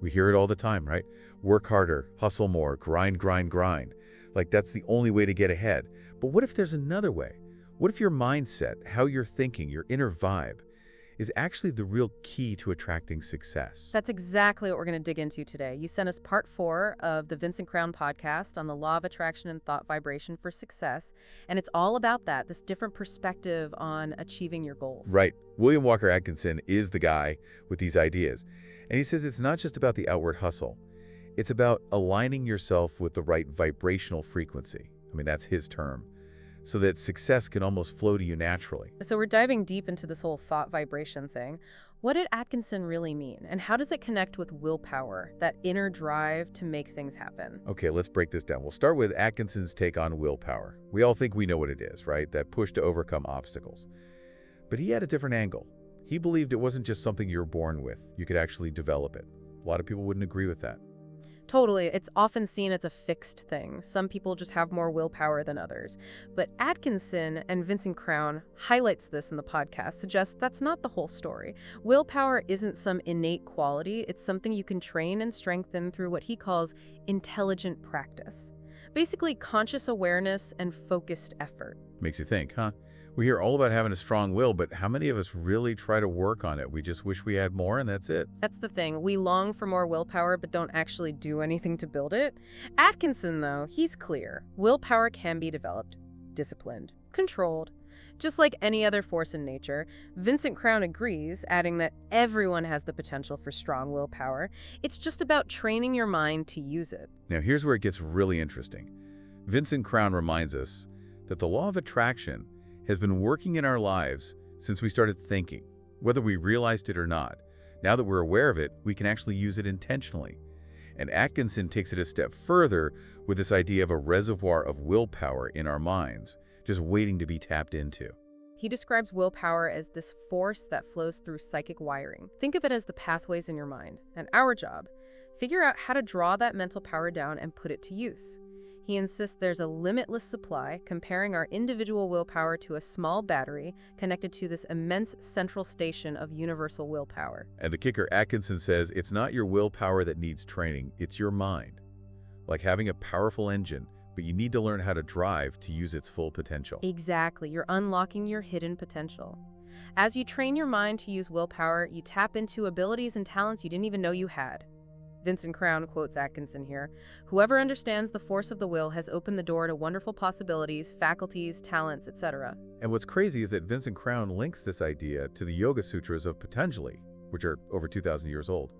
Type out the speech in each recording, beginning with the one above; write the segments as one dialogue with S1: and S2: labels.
S1: We hear it all the time, right? Work harder, hustle more, grind, grind, grind. Like that's the only way to get ahead. But what if there's another way? What if your mindset, how you're thinking, your inner vibe, is actually the real key to attracting success?
S2: That's exactly what we're going to dig into today. You sent us part 4 of the Vincent Crown podcast on the law of attraction and thought vibration for success. And it's all about that, this different perspective on achieving your goals.
S1: Right. William Walker Atkinson is the guy with these ideas. And he says it's not just about the outward hustle. It's about aligning yourself with the right vibrational frequency. I mean, that's his term. So that success can almost flow to you naturally.
S2: So we're diving deep into this whole thought vibration thing. What did Atkinson really mean? And how does it connect with willpower, that inner drive to make things happen?
S1: Okay, let's break this down. We'll start with Atkinson's take on willpower. We all think we know what it is, right? That push to overcome obstacles. But he had a different angle. He believed it wasn't just something you're born with. You could actually develop it. A lot of people wouldn't agree with that.
S2: Totally. It's often seen as a fixed thing. Some people just have more willpower than others. But Atkinson and Vincent Crown highlights this in the podcast, suggests that's not the whole story. Willpower isn't some innate quality. It's something you can train and strengthen through what he calls intelligent practice. Basically, conscious awareness and focused effort.
S1: Makes you think, huh? We hear all about having a strong will, but how many of us really try to work on it? We just wish we had more and that's it.
S2: That's the thing. We long for more willpower, but don't actually do anything to build it. Atkinson, though, he's clear. Willpower can be developed, disciplined, controlled. Just like any other force in nature, Vincent Crown agrees, adding that everyone has the potential for strong willpower. It's just about training your mind to use it.
S1: Now, here's where it gets really interesting. Vincent Crown reminds us that the law of attraction has been working in our lives since we started thinking, whether we realized it or not. Now that we're aware of it, we can actually use it intentionally. And Atkinson takes it a step further with this idea of a reservoir of willpower in our minds, just waiting to be tapped into.
S2: He describes willpower as this force that flows through psychic wiring. Think of it as the pathways in your mind. And our job, figure out how to draw that mental power down and put it to use. He insists there's a limitless supply, comparing our individual willpower to a small battery connected to this immense central station of universal willpower.
S1: And the kicker, Atkinson says, it's not your willpower that needs training, it's your mind. Like having a powerful engine, but you need to learn how to drive to use its full potential.
S2: Exactly, you're unlocking your hidden potential. As you train your mind to use willpower, you tap into abilities and talents you didn't even know you had. Vincent Crown quotes Atkinson here, "Whoever understands the force of the will has opened the door to wonderful possibilities, faculties, talents, etc."
S1: And what's crazy is that Vincent Crown links this idea to the Yoga Sutras of Patanjali, which are over 2,000 years old.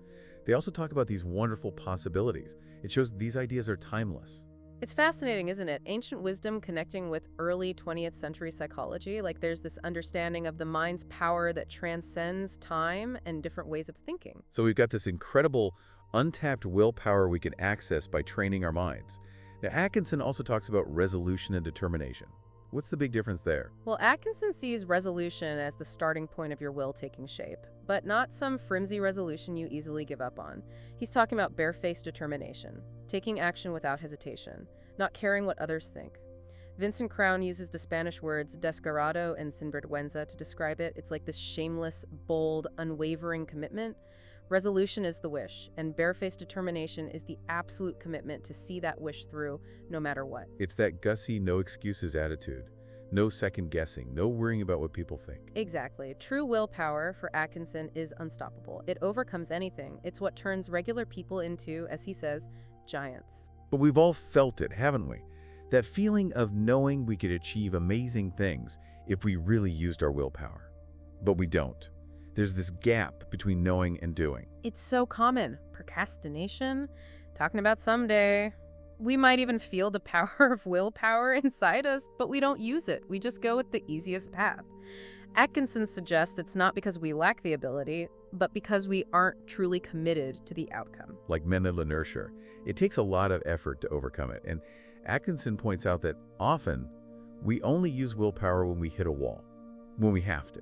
S1: They also talk about these wonderful possibilities. It shows these ideas are timeless.
S2: It's fascinating, isn't it? Ancient wisdom connecting with early 20th century psychology. Like there's this understanding of the mind's power that transcends time and different ways of thinking.
S1: So we've got this incredible untapped willpower we can access by training our minds. Now, Atkinson also talks about resolution and determination. What's the big difference there?
S2: Well, Atkinson sees resolution as the starting point of your will taking shape, but not some flimsy resolution you easily give up on. He's talking about barefaced determination, taking action without hesitation, not caring what others think. Vincent Crown uses the Spanish words descarado and sinvergüenza to describe it. It's like this shameless, bold, unwavering commitment. Resolution is the wish, and barefaced determination is the absolute commitment to see that wish through, no matter what.
S1: It's that gussy, no excuses attitude. No second guessing, no worrying about what people think.
S2: Exactly. True willpower, for Atkinson, is unstoppable. It overcomes anything. It's what turns regular people into, as he says, giants.
S1: But we've all felt it, haven't we? That feeling of knowing we could achieve amazing things if we really used our willpower. But we don't. There's this gap between knowing and doing.
S2: It's so common. Procrastination, talking about someday. We might even feel the power of willpower inside us, but we don't use it. We just go with the easiest path. Atkinson suggests it's not because we lack the ability, but because we aren't truly committed to the outcome.
S1: Like mental inertia, it takes a lot of effort to overcome it. And Atkinson points out that often we only use willpower when we hit a wall, when we have to.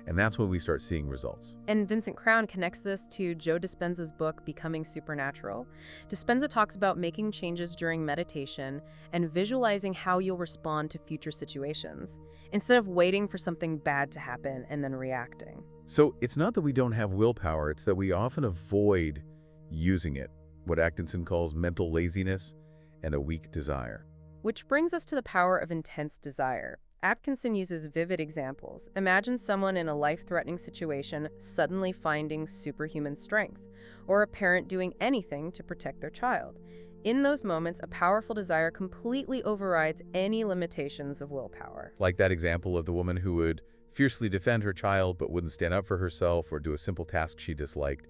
S1: And that's when we start seeing results.
S2: And Vincent Crown connects this to Joe Dispenza's book, Becoming Supernatural. Dispenza talks about making changes during meditation and visualizing how you'll respond to future situations, instead of waiting for something bad to happen and then reacting.
S1: So it's not that we don't have willpower, it's that we often avoid using it, what Atkinson calls mental laziness and a weak desire.
S2: Which brings us to the power of intense desire. Atkinson uses vivid examples. Imagine someone in a life-threatening situation suddenly finding superhuman strength, or a parent doing anything to protect their child. In those moments, a powerful desire completely overrides any limitations of willpower.
S1: Like that example of the woman who would fiercely defend her child but wouldn't stand up for herself or do a simple task she disliked.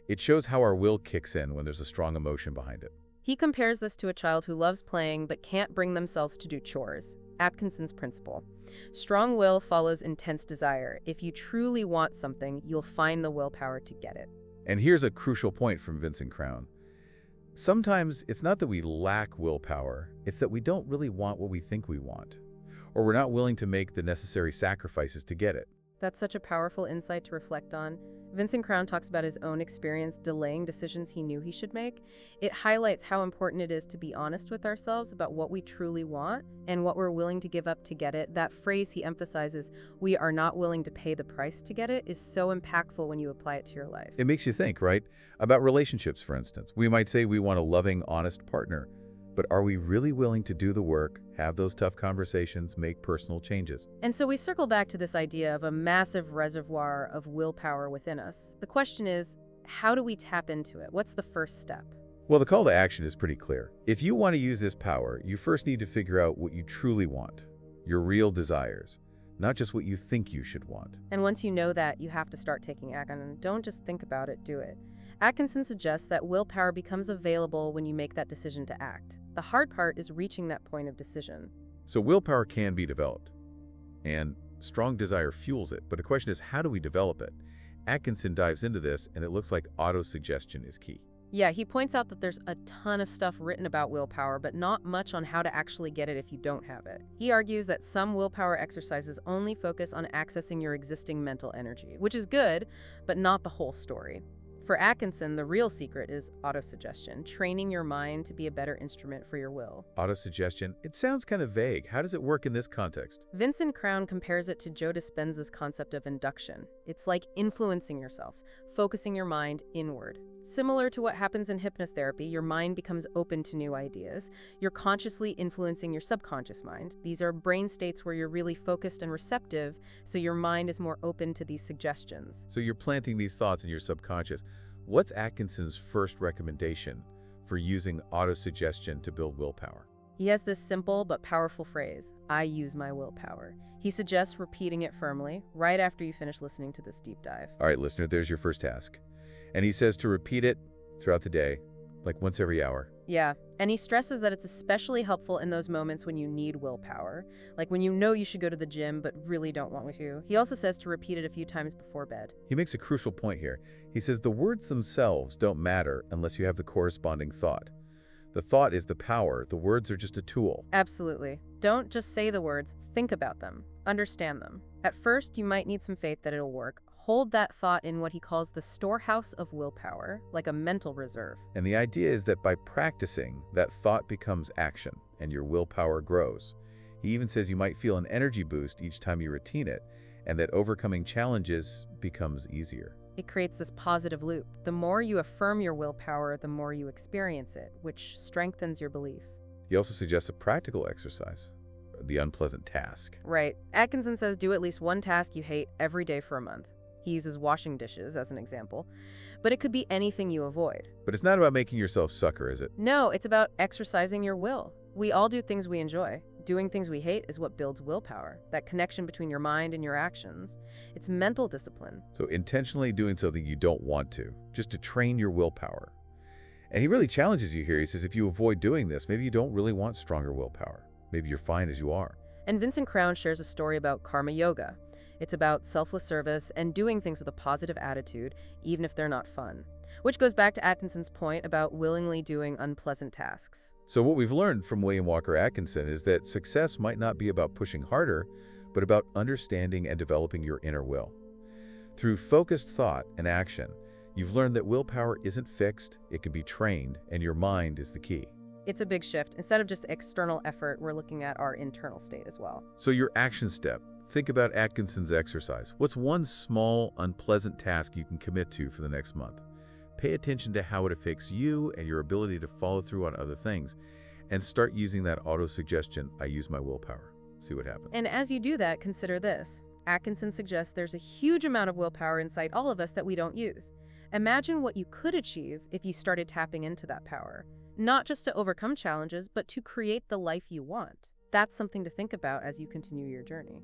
S1: It shows how our will kicks in when there's a strong emotion behind it.
S2: He compares this to a child who loves playing but can't bring themselves to do chores. Atkinson's principle. Strong will follows intense desire. If you truly want something, you'll find the willpower to get it.
S1: And here's a crucial point from Vincent Crown. Sometimes it's not that we lack willpower, it's that we don't really want what we think we want, or we're not willing to make the necessary sacrifices to get it.
S2: That's such a powerful insight to reflect on. Vincent Crown talks about his own experience delaying decisions he knew he should make. It highlights how important it is to be honest with ourselves about what we truly want and what we're willing to give up to get it. That phrase he emphasizes, "we are not willing to pay the price to get it," is so impactful when you apply it to your life.
S1: It makes you think, right? About relationships, for instance. We might say we want a loving, honest partner, but are we really willing to do the work, have those tough conversations, make personal changes?
S2: And so we circle back to this idea of a massive reservoir of willpower within us. The question is, how do we tap into it? What's the first step?
S1: Well, the call to action is pretty clear. If you want to use this power, you first need to figure out what you truly want, your real desires, not just what you think you should want.
S2: And once you know that, you have to start taking action. Don't just think about it, do it. Atkinson suggests that willpower becomes available when you make that decision to act. The hard part is reaching that point of decision.
S1: So willpower can be developed, and strong desire fuels it. But the question is, how do we develop it? Atkinson dives into this, and it looks like autosuggestion is key.
S2: Yeah, he points out that there's a ton of stuff written about willpower, but not much on how to actually get it if you don't have it. He argues that some willpower exercises only focus on accessing your existing mental energy, which is good, but not the whole story. For Atkinson, the real secret is autosuggestion, training your mind to be a better instrument for your will.
S1: Autosuggestion, it sounds kind of vague. How does it work in this context?
S2: Vincent Crown compares it to Joe Dispenza's concept of induction. It's like influencing yourself, focusing your mind inward. Similar to what happens in hypnotherapy, your mind becomes open to new ideas. You're consciously influencing your subconscious mind. These are brain states where you're really focused and receptive, so your mind is more open to these suggestions.
S1: So you're planting these thoughts in your subconscious. What's Atkinson's first recommendation for using autosuggestion to build willpower?
S2: He has this simple but powerful phrase, "I use my willpower." He suggests repeating it firmly right after you finish listening to this deep dive.
S1: All right, listener, there's your first task. And he says to repeat it throughout the day, like once every hour.
S2: Yeah, and he stresses that it's especially helpful in those moments when you need willpower, like when you know you should go to the gym but really don't want to. He also says to repeat it a few times before bed.
S1: He makes a crucial point here. He says the words themselves don't matter unless you have the corresponding thought. The thought is the power, the words are just a tool.
S2: Absolutely. Don't just say the words, think about them, understand them. At first, you might need some faith that it'll work. Hold that thought in what he calls the storehouse of willpower, like a mental reserve.
S1: And the idea is that by practicing, that thought becomes action, and your willpower grows. He even says you might feel an energy boost each time you routine it, and that overcoming challenges becomes easier.
S2: It creates this positive loop. The more you affirm your willpower, the more you experience it, which strengthens your belief.
S1: He also suggests a practical exercise, the unpleasant task.
S2: Right. Atkinson says do at least one task you hate every day for a month. He uses washing dishes as an example, but it could be anything you avoid.
S1: But it's not about making yourself sucker, is it?
S2: No, it's about exercising your will. We all do things we enjoy. Doing things we hate is what builds willpower, that connection between your mind and your actions. It's mental discipline.
S1: So intentionally doing something you don't want to, just to train your willpower. And he really challenges you here. He says if you avoid doing this, maybe you don't really want stronger willpower. Maybe you're fine as you are.
S2: And Vincent Crown shares a story about karma yoga. It's about selfless service and doing things with a positive attitude, even if they're not fun. Which goes back to Atkinson's point about willingly doing unpleasant tasks.
S1: So what we've learned from William Walker Atkinson is that success might not be about pushing harder, but about understanding and developing your inner will. Through focused thought and action, you've learned that willpower isn't fixed, it can be trained, and your mind is the key.
S2: It's a big shift. Instead of just external effort, we're looking at our internal state as well.
S1: So your action step. Think about Atkinson's exercise. What's one small, unpleasant task you can commit to for the next month? Pay attention to how it affects you and your ability to follow through on other things, and start using that auto-suggestion, I use my willpower. See what happens.
S2: And as you do that, consider this. Atkinson suggests there's a huge amount of willpower inside all of us that we don't use. Imagine what you could achieve if you started tapping into that power. Not just to overcome challenges, but to create the life you want. That's something to think about as you continue your journey.